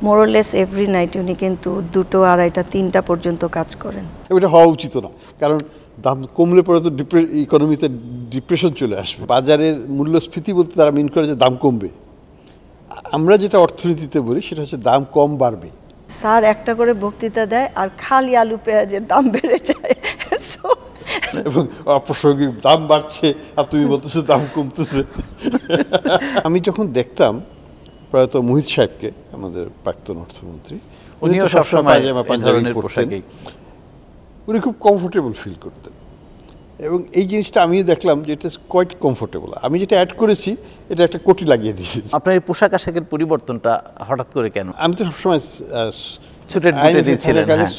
মোরলেস every night উনি কিন্তু 2টো, 2:30টা, 3টা পর্যন্ত কাজ করেন। এটা হওয়া উচিত না, কারণ দাম কমলে পরে তো ইকোনমিতে ডিপ্রেশন চলে আসবে। বাজারের মূল্যস্ফীতি বলতে তারা মিন করে যে দাম কমবে। আমরা যেটা অর্থনীতিতে বলি সেটা হচ্ছে দাম কম বাড়বে। স্যার একটা করে বক্তৃতা দেয় আর খালি আলু পেঁয়াজের দাম বেড়ে যায়, এবং অপ্রাসঙ্গিক দাম বাড়ছে আর তুমি বলতেছো দাম কমতেছে। আমি যখন দেখতাম প্রয়াত মোহিত সাহেবকে, আমাদের প্রাক্তন অর্থমন্ত্রী, উনি তো সবসময় পায়জামা পাঞ্জাবি পরতেন, উনি খুব কমফোর্টেবল ফিল করতেন, এবং এই জিনিসটা আমিও দেখলাম যে এটা কোয়াইট কমফোর্টেবল। আমি যেটা অ্যাড করেছি এটা একটা কোটি লাগিয়ে দিয়েছি। আপনার এই পোশাক আশাকের পরিবর্তনটা হঠাৎ করে কেন? আমি তো সবসময়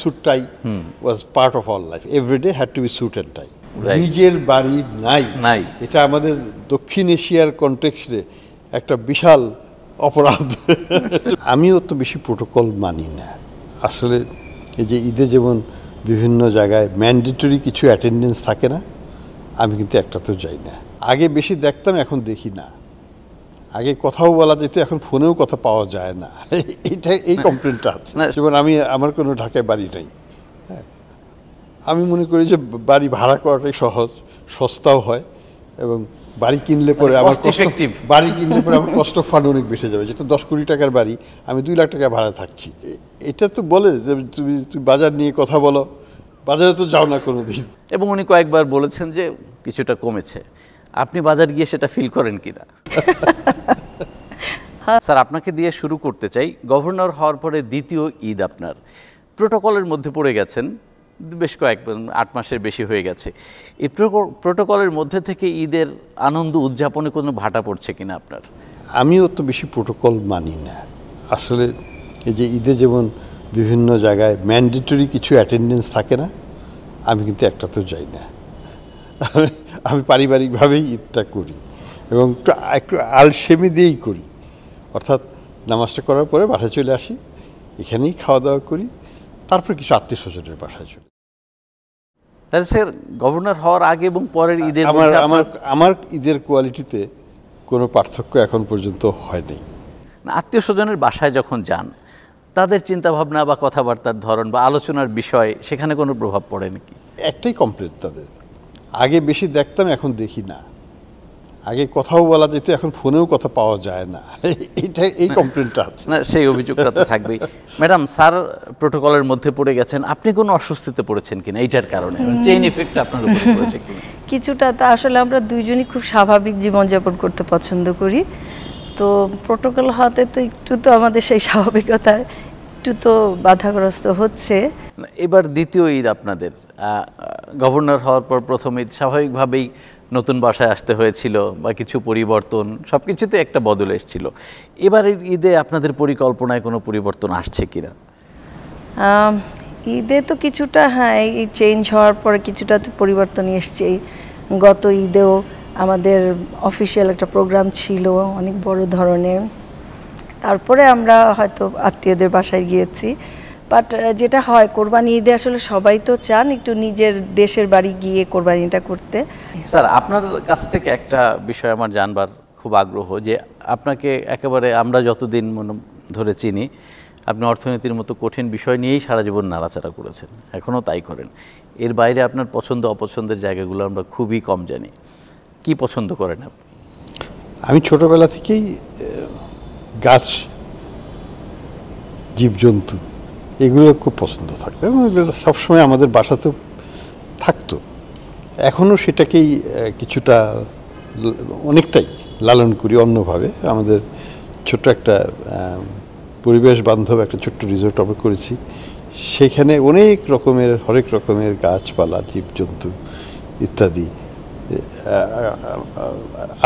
suit tie was part of our life. Everyday had to be suit and tie. নিজের বাড়ি নাই, এটা আমাদের দক্ষিণ এশিয়ার কনটেক্সটে একটা বিশাল অপরাধ। আমিও তো বেশি প্রোটোকল মানি না আসলে। এই যে ঈদে যেমন বিভিন্ন জায়গায় ম্যান্ডেটরি কিছু অ্যাটেন্ডেন্স থাকে না, আমি কিন্তু একটাতেও যাই না। আগে বেশি দেখতাম, এখন দেখি না। আগে কথাও বলা যেত, এখন ফোনেও কথা পাওয়া যায় না। এই কমপ্লেনটা আছে। যেমন আমার কোনো ঢাকায় বাড়ি নেই। হ্যাঁ, আমি মনে করি যে বাড়ি ভাড়া করাটাই সহজ, সস্তাও হয়, এবং বাড়ি কিনলে পরে আমার কষ্ট ফান্ড অনেক বেড়ে যাবে। যেটা 10 কোটি টাকার বাড়ি, আমি 2 লাখ টাকা ভাড়া থাকছি। এটা তো বলে যে তুমি বাজার নিয়ে কথা বলো, বাজারে তো যাও না কোনো দিন। এবং উনি কয়েকবার বলেছেন যে কিছুটা কমেছে। আপনি বাজার গিয়ে সেটা ফিল করেন কিনা? স্যার, আপনাকে দিয়ে শুরু করতে চাই। গভর্নর হওয়ার পরে দ্বিতীয় ঈদ আপনার, প্রোটোকলের মধ্যে পড়ে গেছেন বেশ 8 মাসের বেশি হয়ে গেছে। এই প্রোটোকলের মধ্যে থেকে ঈদের আনন্দ উদযাপনে কোনো ভাটা পড়ছে কিনা আপনার? আমিও তো বেশি প্রোটোকল মানি না আসলে। এই যে ঈদে যেমন বিভিন্ন জায়গায় ম্যান্ডেটরি কিছু অ্যাটেন্ডেন্স থাকে না, আমি কিন্তু একটাতেও যাই না। আমি পারিবারিকভাবেই ঈদটা করি, এবং একটু আলসেমি দিয়েই করি। অর্থাৎ নামাজটা করার পরে বাসায় চলে আসি, এখানেই খাওয়া দাওয়া করি, তারপর কিছু আত্মীয় স্বজনের বাসায় চলে। তাহলে স্যার, গভর্নর হওয়ার আগে এবং পরের ঈদের আমার ঈদের কোয়ালিটিতে কোনো পার্থক্য এখন পর্যন্ত হয়নি। আত্মীয় স্বজনের বাসায় যখন যান, তাদের চিন্তাভাবনা বা কথাবার্তার ধরন বা আলোচনার বিষয়, সেখানে কোনো প্রভাব পড়ে নাকি? একটাই কমপ্লেন তাদের, আগে বেশি দেখতাম, এখন দেখি না। আগে কথাও বলা যেত, এখন ফোনেও কথা পাওয়া যায় না। এই কমপ্লেনটা আছে না, সেই অভিযোগটা তো থাকবেই। ম্যাডাম, স্যার প্রোটোকলের মধ্যে পড়ে গেছেন, আপনি কোনো অস্বস্তিতে পড়েছেন কিনা এইটার কারণে? চেইন ইফেক্ট আপনার উপর পড়েছে কিনা? কিছুটা। তা আসলে আমরা দুইজনই খুব স্বাভাবিক জীবনযাপন করতে পছন্দ করি, তো প্রোটোকল হওয়াতে তো একটু তো আমাদের সেই স্বাভাবিকতা একটু তো বাধাগ্রস্ত হচ্ছে। এবার দ্বিতীয় ঈদ আপনাদের, গভর্নর হওয়ার পর প্রথম ঈদ, স্বাভাবিকভাবেই নতুন বাসায় আসতে হয়েছিল বা কিছু পরিবর্তন, সব কিছুতে একটা বদল এসেছিল। এবারের ঈদে আপনাদের পরিকল্পনায় কোনো পরিবর্তন আসছে কিনা? ঈদে তো কিছুটা, হ্যাঁ, এই চেঞ্জ হওয়ার পরে কিছুটা তো পরিবর্তন এসছে। গত ঈদেও আমাদের অফিসিয়াল একটা প্রোগ্রাম ছিল অনেক বড় ধরনের, তারপরে আমরা হয়তো আত্মীয়দের বাসায় গিয়েছি। বাট যেটা হয় কোরবানি ঈদে আসলে সবাই তো চান একটু নিজের দেশের বাড়ি গিয়ে কোরবানিটা করতে। স্যার, আপনার কাছ থেকে একটা বিষয় আমার জানবার খুব আগ্রহ, যে আপনাকে একেবারে আমরা যতদিন ধরে চিনি, আপনি অর্থনীতির মতো কঠিন বিষয় নিয়েই সারা জীবন নাড়াচাড়া করেছেন, এখনও তাই করেন। এর বাইরে আপনার পছন্দ অপছন্দের জায়গাগুলো আমরা খুবই কম জানি। কি পছন্দ করেন আপনি? আমি ছোটবেলা থেকেই গাছ, জীবজন্তু, এগুলো খুব পছন্দ থাকতো, এবং সবসময় আমাদের বাসাতেও থাকতো। এখনও সেটাকেই কিছুটা অনেকটাই লালন করি অন্যভাবে। আমাদের ছোট্ট একটা পরিবেশ বান্ধব একটা ছোট্ট রিসোর্ট আমরা করেছি, সেখানে অনেক রকমের, হরেক রকমের গাছপালা, জীবজন্তু ইত্যাদি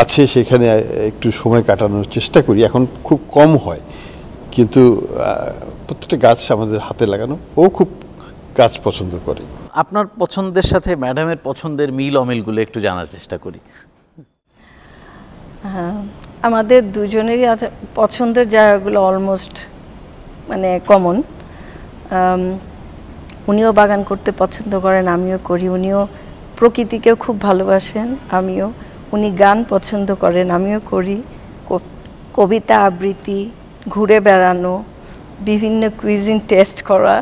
আছে। সেখানে একটু সময় কাটানোর চেষ্টা করি, এখন খুব কম হয়, কিন্তু প্রত্যেকটা গাছ আমাদের হাতে লাগানো। ও খুব গাছ পছন্দ করে। আপনার পছন্দের সাথে ম্যাডামের পছন্দের মিল অমিলগুলো একটু জানার চেষ্টা করি। হ্যাঁ, আমাদের দুজনেরই পছন্দের জায়গাগুলো অলমোস্ট মানে কমন। উনিও বাগান করতে পছন্দ করেন, আমিও করি। উনিও প্রকৃতিকেও খুব ভালোবাসেন, আমিও। উনি গান পছন্দ করেন, আমিও করি। কবিতা আবৃত্তি, ঘুরে বেড়ানো, বিভিন্ন কুইজিন টেস্ট করা।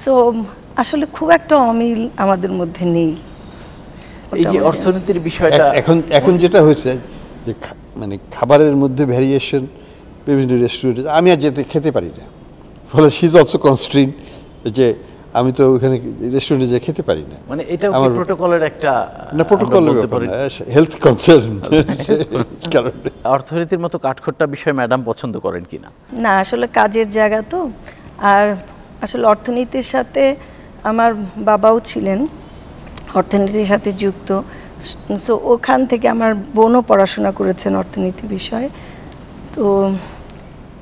সো আসলে খুব একটা অমিল আমাদের মধ্যে নেই। এই যে অর্থনীতির বিষয়টা এখন যেটা হয়েছে যে মানে খাবারের মধ্যে ভ্যারিয়েশন বিভিন্ন রেস্টুরেন্টে আমি আর খেতে পারি না, ফলে শি ইজ অলসো কনস্ট্রেইন যে আমি তো ওখানে রেস্টুরেন্টে যেয়ে খেতে পারি না। মানে এটা প্রোটোকলের একটা না, প্রোটোকলের ব্যাপার না, হেলথ কনসার্ন কারণে। অর্থনীতির মতো কাঠখোট্টা বিষয় ম্যাডাম পছন্দ করেন কিনা? না, আসলে কাজের জায়গা তো। আর আসলে অর্থনীতির সাথে আমার বাবাও ছিলেন অর্থনীতির সাথে যুক্ত, সো ওখান থেকে আমার বোনও পড়াশোনা করেছেন অর্থনীতি বিষয়ে। তো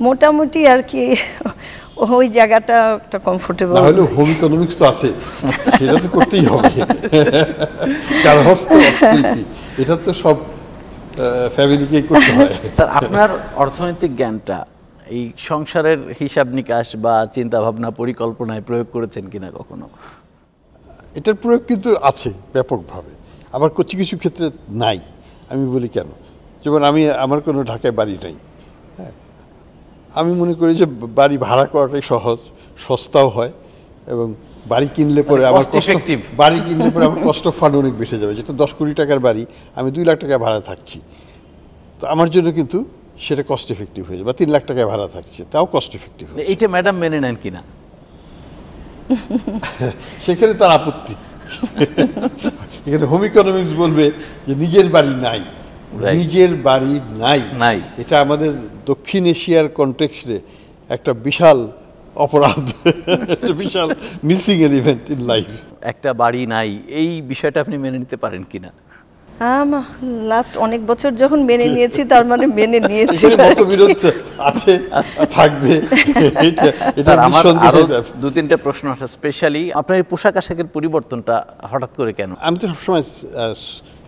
মোটামুটি আর কি ওই জায়গাটা একটা কমফোর্টেবল। না হলে হোম ইকোনমিক্স তো আছে, সেটা তো করতেই হবে, কারণ অর্থনীতি এটা তো সব ফ্যামিলিকে করতে হয়। স্যার, আপনার অর্থনৈতিক জ্ঞানটা এই সংসারের হিসাব নিকাশ বা চিন্তা ভাবনা পরিকল্পনায় প্রয়োগ করেছেন কিনা কখনো? এটার প্রয়োগ কিন্তু আছে ব্যাপকভাবে, আবার কিছু কিছু ক্ষেত্রে নাই। আমি বলি কেন, যেমন আমার কোনো ঢাকায় বাড়ি নাই, হ্যাঁ, আমি মনে করি যে বাড়ি ভাড়া করাটাই সহজ, সস্তাও হয়, এবং বাড়ি কিনলে পরে আমার কষ্ট ফান্ড অনেক বেশি যাবে। যেটা 10 কোটি টাকার বাড়ি, আমি 2 লাখ টাকা ভাড়া থাকছি, তো আমার জন্য কিন্তু সেটা কস্ট এফেক্টিভ হয়ে যাবে। বা 3 লাখ টাকায় ভাড়া থাকছে, তাও কস্ট এফেক্টিভ। এইটা ম্যাডাম মেনে নেন কিনা? সেখানে তার আপত্তি। এখানে হোম ইকোনমিক্স বলবে যে নিজের বাড়ি নাই, নিজের বাড়ি নাই, এটা আমাদের দক্ষিণ এশিয়ার কনটেক্সটে একটা বিশাল অপরাধ, একটা বিশাল মিসিং এলিমেন্ট ইন লাইফ। একটা বাড়ি নাই, এই বিষয়টা আপনি মেনে নিতে পারেন কিনা? লাস্ট অনেক বছর যখন মেনে নিয়েছি, তার মানে মেনে নিয়েছি। মতবিরোধ আছে, থাকবে। আমার আরো 2-3টা প্রশ্ন আছে। স্পেশালি আপনার এই পোশাক আশাকের পরিবর্তনটা হঠাৎ করে কেন? আমি তো সবসময়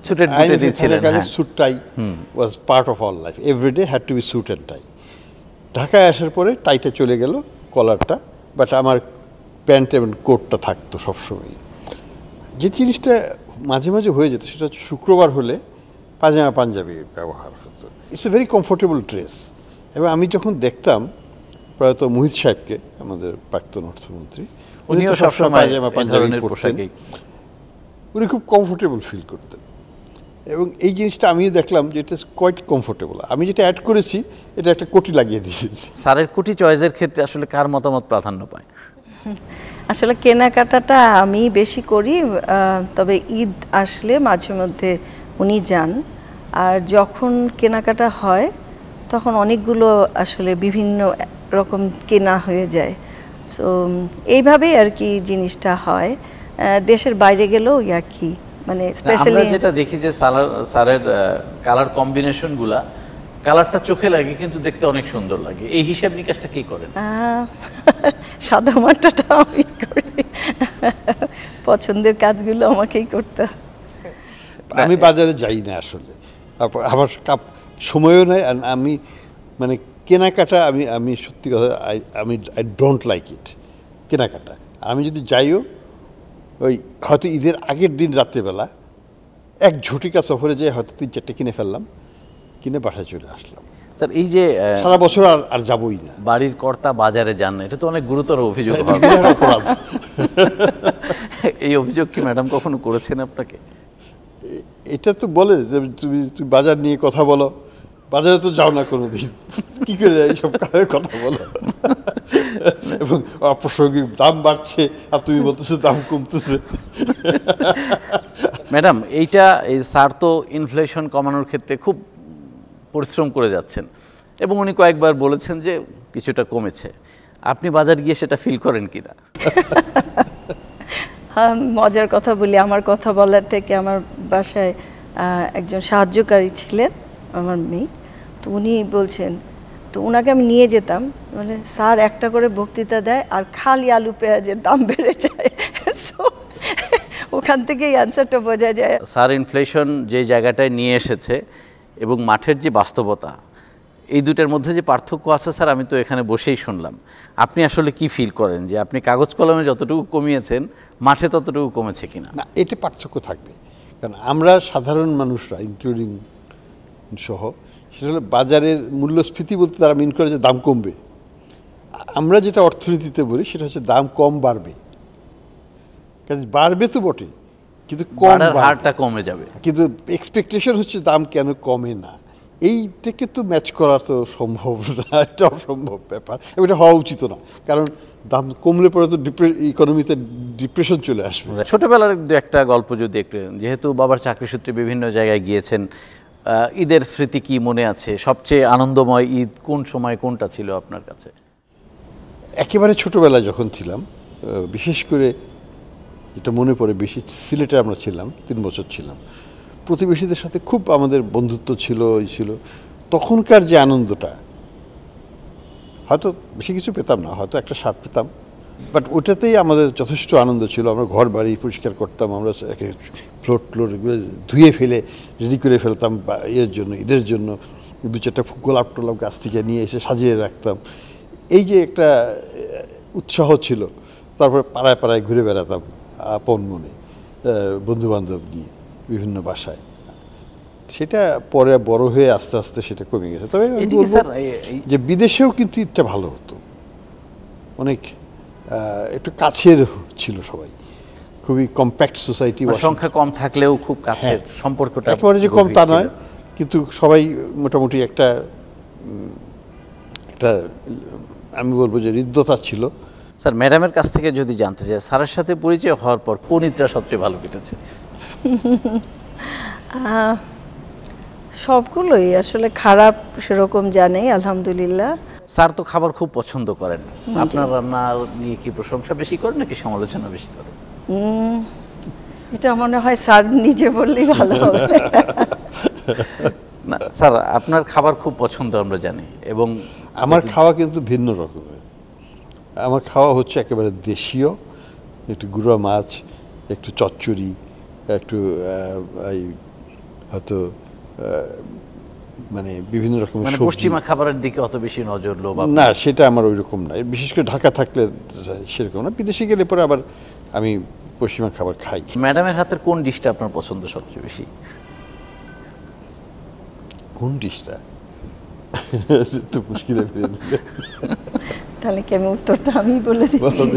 সুটেড বুটেডই ছিলেন। Suit tie was part of our life, everyday had to be suit and tie. ঢাকায় আসার পরে টাইটা চলে গেল, কলারটা, বাট আমার প্যান্ট এবং কোটটা থাকতো সবসময়। যে জিনিসটা মাঝে মাঝে হয়ে যেত সেটা হচ্ছে শুক্রবার হলে পাজামা পাঞ্জাবি ব্যবহার হতো। It's a very comfortable dress. এবং আমি যখন দেখতাম প্রয়াত মুহিত সাহেবকে, আমাদের প্রাক্তন অর্থমন্ত্রী, উনি তো সবসময় পাজামা পাঞ্জাবি পরতেন, উনি খুব কমফোর্টেবল ফিল করতেন। এবং এই জিনিসটা আমিও দেখলাম যে এটা কোয়াইট কমফোর্টেবল। আমি যেটা অ্যাড করেছি, এটা একটা কোটি লাগিয়ে দিয়েছি। স্যারের কোটি চয়েসের ক্ষেত্রে আসলে কার মতামত প্রাধান্য পায়? আসলে কেনাকাটাটা আমি বেশি করি, তবে ঈদ আসলে মাঝে মধ্যে উনি যান। আর যখন কেনাকাটা হয় তখন অনেকগুলো আসলে বিভিন্ন রকম কেনা হয়ে যায়। সো এইভাবেই আর কি জিনিসটা হয়। দেশের বাইরে গেলেও একই, মানে স্পেশালি আমরা যেটা দেখি যে স্যারের কালার কম্বিনেশনগুলা, কালারটা চোখে লাগে কিন্তু দেখতে অনেক সুন্দর লাগে। এই হিসাব নিকাশটা কি করেন? সাদা মাটাটা আমি করি, পছন্দের কাজগুলো আমাকেই করতে। আমি বাজারে যাই না আসলে, আমার সময়ও নাই। আমি মানে কেনাকাটা আমি সত্যি কথা, আই ডোন্ট লাইক ইট কেনাকাটা। আমি যদি যাইও, ওই হয়তো ঈদের আগের দিন রাত্রেবেলা এক ঝুটিকা সফরে যেয়ে হয়তো 3-4টা কিনে ফেললাম, কিনে বাসায় চলে আসলাম। স্যার, এই যে সারা বছর আর যাবই না। বাড়ির কর্তা বাজারে যান না, এটা তো অনেক গুরুতর অভিযোগ। এই অভিযোগ কি ম্যাডাম কখনো করেছেন আপনাকে? এটা তো বলে যে তুমি বাজার নিয়ে কথা বলো, বাজারে তো যাও না কোনোদিন, কি করে এইসব কথা বলো? এবং অপ্রাসঙ্গিক দাম বাড়ছে আর তুমি বলতেছো দাম কমতেছে। ম্যাডাম, এইটা এই স্যার তো ইনফ্লেশন কমানোর ক্ষেত্রে খুব পরিশ্রম করে যাচ্ছেন, এবং উনি কয়েকবার বলেছেন যে কিছুটা কমেছে। আপনি বাজার গিয়ে সেটা ফিল করেন কিনা? মজার কথা বলি, আমার কথা বলার থেকে আমার বাসায় একজন সাহায্যকারী ছিলেন, আমার মেয়ে, তো উনি বলছেন, তো ওনাকে আমি নিয়ে যেতাম, বলে স্যার একটা করে বক্তৃতা দেয় আর খালি আলু পেঁয়াজের দাম বেড়ে যায়। সো ওখান থেকেই অ্যান্সারটা বোঝা যায়। স্যার ইনফ্লেশন যে জায়গাটায় নিয়ে এসেছে এবং মাঠের যে বাস্তবতা, এই দুটার মধ্যে যে পার্থক্য আছে স্যার, আমি তো এখানে বসেই শুনলাম। আপনি আসলে কি ফিল করেন যে আপনি কাগজ কলমে যতটুকু কমিয়েছেন, মাঠে ততটুকু কমেছে কিনা? না, এটা পার্থক্য থাকবে, কারণ আমরা সাধারণ মানুষরা ইনক্লুডিং সহ, সেটা হলো বাজারের মূল্যস্ফীতি বলতে তারা মিন করে যে দাম কমবে। আমরা যেটা অর্থনীতিতে বলি সেটা হচ্ছে দাম কম বাড়বে, কাজে বাড়বে তো বটে, কিন্তু কম হারটা কমে যাবে, কিন্তু এক্সপেকটেশন হচ্ছে দাম কেন কমে না, এইটাকে তো ম্যাচ করা তো সম্ভব না, এটা অসম্ভব ব্যাপার, এটা হওয়া উচিত না, কারণ দাম কমলে পরে তো ইকোনমিতে ডিপ্রেশন চলে আসবে। ছোটবেলার দু একটা গল্প যদি একটু, যেহেতু বাবার চাকরি সূত্রে বিভিন্ন জায়গায় গিয়েছেন, ঈদের স্মৃতি কি মনে আছে? সবচেয়ে আনন্দময় ঈদ কোন সময়, কোনটা ছিল আপনার কাছে? একেবারে ছোটবেলায় যখন ছিলাম, বিশেষ করে যেটা মনে পড়ে বেশি, সিলেটে আমরা ছিলাম, 3 বছর ছিলাম, প্রতিবেশীদের সাথে খুব আমাদের বন্ধুত্ব ছিল, তখনকার যে আনন্দটা, হয়তো বেশি কিছু পেতাম না, হয়তো একটা শার্ট পেতাম, বাট ওটাতেই আমাদের যথেষ্ট আনন্দ ছিল। আমরা ঘর বাড়ি পরিষ্কার করতাম, আমরা ফ্লোর এগুলো ধুয়ে ফেলে রেডি করে ফেলতাম এর জন্য, ঈদের জন্য 2-4টা গোলাপ টোলাপ গাছ থেকে নিয়ে এসে সাজিয়ে রাখতাম। এই যে একটা উৎসাহ ছিল, তারপরে পাড়ায় পাড়ায় ঘুরে বেড়াতাম আপন মনে, বন্ধুবান্ধব নিয়ে বিভিন্ন বাসায়। সেটা পরে বড় হয়ে আস্তে আস্তে সেটা কমে গেছে। তবে যে বিদেশেও কিন্তু ঈদটা ভালো হতো, অনেক একটু কাছের ছিল, সবাই খুবই কম্প্যাক্ট সোসাইটি, সংখ্যা কম থাকলেও খুব কাছের সম্পর্কটা, একেবারে যে কম তা নয়, কিন্তু সবাই মোটামুটি একটা আমি বলবো যে হৃদ্যতা ছিল। স্যার, ম্যাডামের কাছ থেকে যদি জানতে চাই, স্যারের সাথে পরিচয় হওয়ার পর কোন ঈদটা সবচেয়ে ভালো কেটেছে? সবগুলোই আসলে, খারাপ সেরকম জানেই আলহামদুলিল্লাহ। স্যার তো খাবার খুব পছন্দ করেন, আপনার রান্না নিয়ে কি প্রশংসা বেশি করেন নাকি সমালোচনা বেশি করেন? এটা মনে হয় স্যার নিজে বললেই ভালো হবে। না স্যার, আপনার খাবার খুব পছন্দ আমরা জানি, এবং আমার খাওয়া কিন্তু ভিন্ন রকমের। আমার খাওয়া হচ্ছে একেবারে দেশীয়, একটু গুঁড়া মাছ, একটু চচ্চড়ি, একটু হয়তো মানে বিভিন্ন রকমের সবজি। পশ্চিমা খাবারের দিকে অত বেশি নজর লোভ না, সেটা আমার ওই রকম না, বিশেষ করে ঢাকা থাকলে সেরকম না, বিদেশে গেলে পরে আবার আমি পশ্চিমা খাবার খাই। ম্যাডামের হাতের কোন ডিশটা আপনার পছন্দ সবচেয়ে বেশি? কোন ডিশটা তো মুশকিলে ফেলে দিলে, তাহলে কি আমি উত্তরটা আমি বলে দিচ্ছি।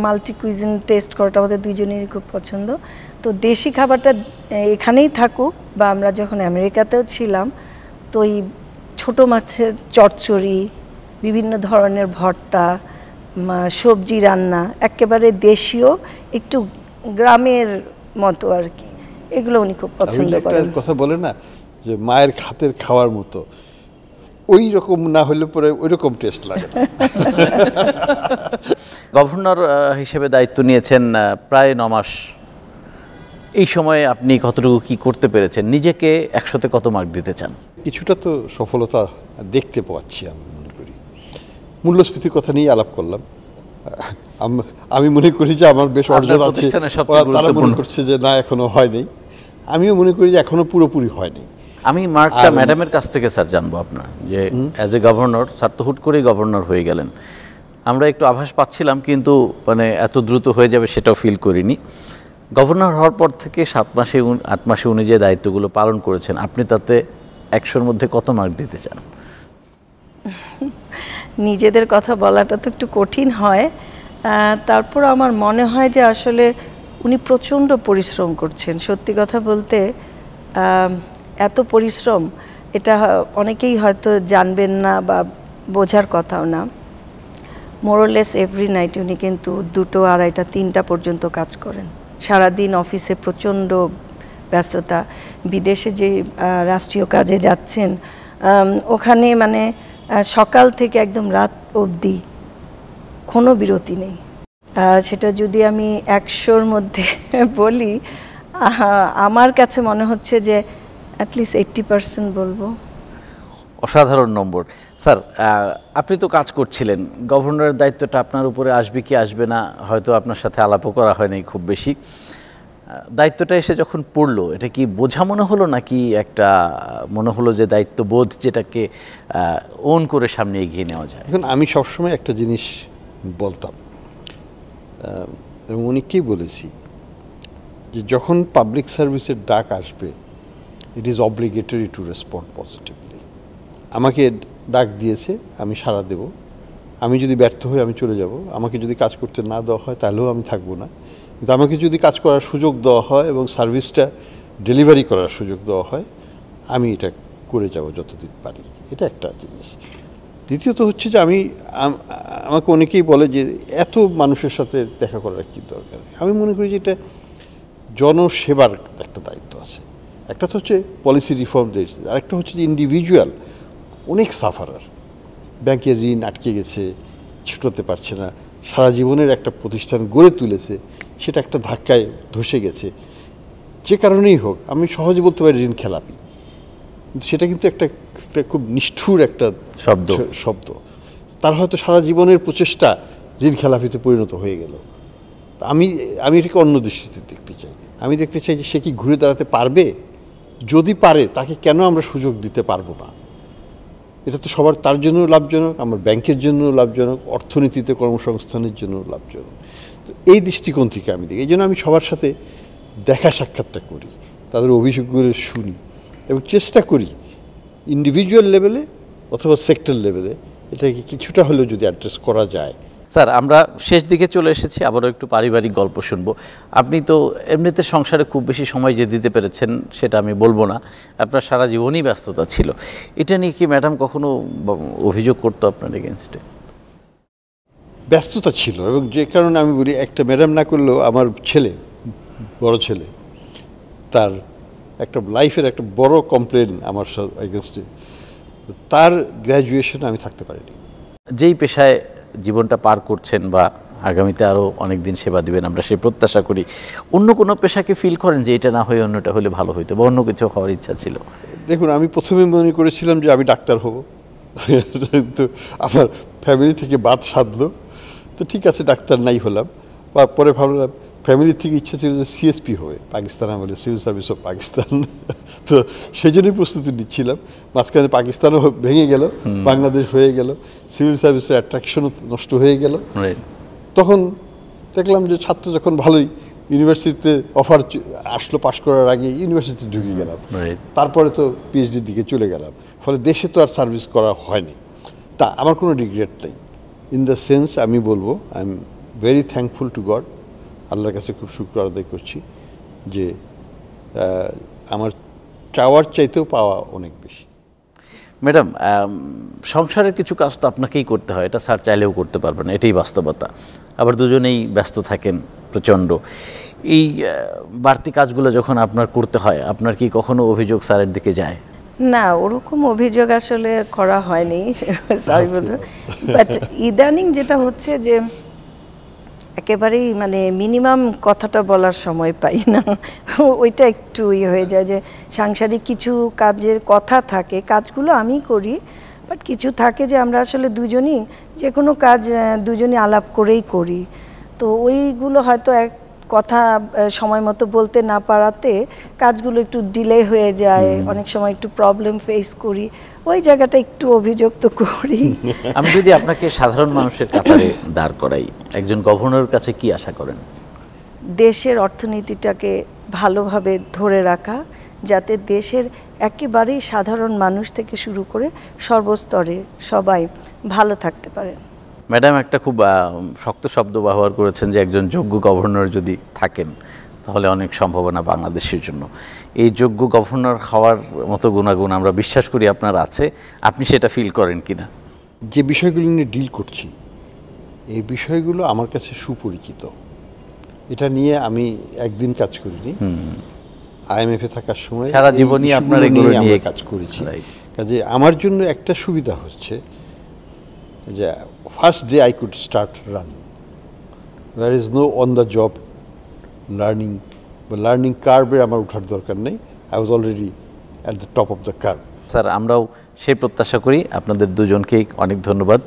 মাল্টি কুইজিন টেস্ট করাটা আমাদের দুইজনেরই খুব পছন্দ। তো দেশি খাবারটা এখানেই থাকুক, বা আমরা যখন আমেরিকাতেও ছিলাম, তো এই ছোটো মাছের চচ্চড়ি, বিভিন্ন ধরনের ভর্তা, সবজি রান্না, একেবারে দেশীয়, একটু গ্রামের মতো আর কি, এগুলো উনি খুব পছন্দ করেন। কথা বলে না যে মায়ের হাতের খাওয়ার মতো, ওই রকম না হলে পরে ওই রকম টেস্ট লাগে না। গভর্নর হিসেবে দায়িত্ব নিয়েছেন প্রায় 9 মাস। এই সময়ে আপনি কতটুকু কি করতে পেরেছেন? নিজেকে 100-তে কত মার্ক দিতে চান? কিছুটা তো সফলতা দেখতে পাচ্ছি আমি মনে করি। মূল্যস্ফীতির কথা নিয়ে আলাপ করলাম, আমি মনে করি যে আমার বেশ অর্জন আছে, তারা মনে করছে যে না এখনো হয়নি, আমিও মনে করি যে এখনো পুরোপুরি হয়নি। আমি মার্কটা ম্যাডামের কাছ থেকে স্যার জানবো আপনার, যে অ্যাজ এ গভর্নর, স্যার তো হুট করেই গভর্নর হয়ে গেলেন, আমরা একটু আভাস পাচ্ছিলাম, কিন্তু মানে এত দ্রুত হয়ে যাবে সেটাও ফিল করিনি। গভর্নর হওয়ার পর থেকে 7 মাসে 8 মাসে উনি যে দায়িত্বগুলো পালন করেছেন, আপনি তাতে 100-র মধ্যে কত মার্ক দিতে চান? নিজেদের কথা বলাটা তো একটু কঠিন হয়, তারপর আমার মনে হয় যে আসলে উনি প্রচণ্ড পরিশ্রম করছেন। সত্যি কথা বলতে এত পরিশ্রম, এটা অনেকেই হয়তো জানবেন না বা বোঝার কথাও না। মোরলেস এভরি নাইট উনি কিন্তু 2টো, 2:30টা, 3টা পর্যন্ত কাজ করেন। সারাদিন অফিসে প্রচণ্ড ব্যস্ততা, বিদেশে যে রাষ্ট্রীয় কাজে যাচ্ছেন, ওখানে মানে সকাল থেকে একদম রাত অবধি কোনো বিরতি নেই। সেটা যদি আমি 100-র মধ্যে বলি, আমার কাছে মনে হচ্ছে যে অ্যাটলিস্ট 80% বলবো। অসাধারণ নম্বর। স্যার, আপনি তো কাজ করছিলেন, গভর্নরের দায়িত্বটা আপনার উপরে আসবে কি আসবে না হয়তো আপনার সাথে আলাপও করা হয়নি খুব বেশি। দায়িত্বটা এসে যখন পড়লো, এটা কি বোঝা মনে হলো নাকি একটা মনে হলো যে দায়িত্ববোধ, যেটাকে ওন করে সামনে এগিয়ে নেওয়া যায়? এখন আমি সবসময় একটা জিনিস বলতাম, এবং অনেককেই বলেছি, যে যখন পাবলিক সার্ভিসের ডাক আসবে, it is obligatory two respond positively. আমাকে ডাক দিয়েছে, আমি সাড়া দেব, আমি যদি ব্যর্থ হই আমি চলে যাব, আমাকে যদি কাজ করতে না দেওয়া হয় তাহলেও আমি থাকবো না, কিন্তু আমাকে যদি কাজ করার সুযোগ দেওয়া হয় এবং সার্ভিসটা ডেলিভারি করার সুযোগ দেওয়া হয় আমি এটা করে যাব যতদিন পারি। এটা একটা জিনিস। দ্বিতীয়ত হচ্ছে যে আমাকে অনেকেই বলে যে এত মানুষের সাথে দেখা করার কী দরকার। আমি মনে করি যে এটা জনসেবার একটা দায়িত্ব আছে। একটা তো হচ্ছে পলিসি রিফর্ম দিয়েছে, আরেকটা হচ্ছে যে ইন্ডিভিজুয়াল অনেক সাফারার, ব্যাংকের ঋণ আটকে গেছে, ছুটোতে পারছে না, সারা জীবনের একটা প্রতিষ্ঠান গড়ে তুলেছে, সেটা একটা ধাক্কায় ধসে গেছে, যে কারণেই হোক। আমি সহজে বলতে পারি ঋণ খেলাপি, কিন্তু সেটা কিন্তু একটা খুব নিষ্ঠুর একটা শব্দ। তার হয়তো সারা জীবনের প্রচেষ্টা ঋণ খেলাপিতে পরিণত হয়ে গেল। আমি এটাকে অন্য দৃষ্টিতে দেখতে চাই। আমি দেখতে চাই যে সে কি ঘুরে দাঁড়াতে পারবে, যদি পারে তাকে কেন আমরা সুযোগ দিতে পারবো না। এটা তো সবার, তার জন্য লাভজনক, আমার ব্যাংকের জন্য লাভজনক, অর্থনীতিতে কর্মসংস্থানের জন্য লাভজনক। তো এই দৃষ্টিকোণ থেকে আমি দেখি, এই জন্য আমি সবার সাথে দেখা সাক্ষাৎটা করি, তাদের অভিযোগগুলো শুনি এবং চেষ্টা করি ইন্ডিভিজুয়াল লেভেলে অথবা সেক্টর লেভেলে এটাকে কিছুটা হলেও যদি অ্যাড্রেস করা যায়। স্যার, আমরা শেষ দিকে চলে এসেছি, আবারও একটু পারিবারিক গল্প শুনবো। আপনি তো এমনিতে সংসারে খুব বেশি সময় যে দিতে পেরেছেন সেটা আমি বলবো না, আপনার সারা জীবনই ব্যস্ততা ছিল। এটা নিয়ে কি ম্যাডাম কখনো অভিযোগ করতো আপনার এগেনস্টে? ব্যস্ততা ছিল, এবং যে কারণে আমি বলি একটা ম্যাডাম না করলেও আমার ছেলে, বড় ছেলে, তার একটা লাইফের একটা বড় কমপ্লেন আমার এগেনস্টে, তার গ্র্যাজুয়েশন আমি থাকতে পারিনি। যেই পেশায় জীবনটা পার করছেন বা আগামীতে আরও অনেক দিন সেবা দিবেন আমরা সেই প্রত্যাশা করি, অন্য কোনো পেশাকে ফিল করেন যে এটা না হয়ে অন্যটা হলে ভালো হইতো বা অন্য কিছু হওয়ার ইচ্ছা ছিল? দেখুন, আমি প্রথমে মনে করেছিলাম যে আমি ডাক্তার হব, তো আমার ফ্যামিলি থেকে বাদ সাধলো, তো ঠিক আছে ডাক্তার নাই হলাম। পরে ভাবলাম ফ্যামিলির থেকে ইচ্ছা ছিল যে সিএসপি হবে, পাকিস্তান আমলে সিভিল সার্ভিস অফ পাকিস্তান, তো সেই জন্যই প্রস্তুতি নিচ্ছিলাম। মাঝখানে পাকিস্তানও ভেঙে গেল, বাংলাদেশ হয়ে গেল, সিভিল সার্ভিসের অ্যাট্রাকশনও নষ্ট হয়ে গেল। তখন দেখলাম যে ছাত্র যখন ভালোই, ইউনিভার্সিটিতে অফার আসলো পাশ করার আগে ইউনিভার্সিটিতে ঢুকে গেলাম, তারপরে তো পিএইচডির দিকে চলে গেলাম, ফলে দেশে তো আর সার্ভিস করা হয়নি। তা আমার কোনো রিগ্রেট নেই, ইন দ্য সেন্স আমি বলবো I am very thankful to god, আল্লাহর কাছে খুব শুকর আদায় করছি যে আমার চাওয়ার চাইতেও পাওয়া অনেক বেশি। ম্যাডাম, সংসারের কিছু কাজ তো আপনাকেই করতে হয়, এটা স্যার চাইলেও করতে পারবেন, এটাই বাস্তবতা। আবার দুজনেই ব্যস্ত থাকেন প্রচণ্ড। এই বাড়তি কাজগুলো যখন আপনার করতে হয়, আপনার কি কখনো অভিযোগ স্যারের দিকে যায়? না, ওরকম অভিযোগ আসলে করা হয়নি, সরি বলতে। বাট ইদানিং যেটা হচ্ছে যে একেবারেই মানে মিনিমাম কথাটা বলার সময় পাই না, ওইটা একটু হয়ে যায় যে সাংসারিক কিছু কাজের কথা থাকে, কাজগুলো আমি করি, বাট কিছু থাকে যে আমরা আসলে দুজনই যে কোনো কাজ দুজনই আলাপ করেই করি, তো ওইগুলো হয়তো এক কথা সময় মতো বলতে না পারাতে কাজগুলো একটু ডিলে হয়ে যায়, অনেক সময় একটু প্রবলেম ফেস করি, ওই জায়গাটা একটু অভিযোগ তো করি। আমি যদি আপনাকে সাধারণ মানুষের কাতারে দাঁড় করাই, একজন গভর্নরের কাছে কি আশা করেন? দেশের অর্থনীতিটাকে ভালোভাবে ধরে রাখা, যাতে দেশের একেবারেই সাধারণ মানুষ থেকে শুরু করে সর্বস্তরে সবাই ভালো থাকতে পারেন। ম্যাডাম একটা খুব শক্ত শব্দ ব্যবহার করেছেন যে একজন যোগ্য গভর্নর যদি থাকেন তাহলে অনেক সম্ভাবনা বাংলাদেশের জন্য। এই যোগ্য গভর্নর হওয়ার মতো গুণাগুণ আমরা বিশ্বাস করি আপনার আছে, আপনি সেটা ফিল করেন কিনা? যে বিষয়গুলো নিয়ে ডিল করছি এই বিষয়গুলো আমার কাছে সুপরিচিত, এটা নিয়ে আমি একদিন কাজ করিনি, আইএমএফে থাকার সময় সারা জীবনই আপনার এগুলো নিয়ে কাজ করেছি। কাজে আমার জন্য একটা সুবিধা হচ্ছে যে first day I could start running, there is no on the job learning বা লার্নিং কার্ভে আমার ওঠার দরকার নেই, I was already at the top of the curve. Sir, আমরাও সেই প্রত্যাশা করি। আপনাদের দুজনকেই অনেক ধন্যবাদ।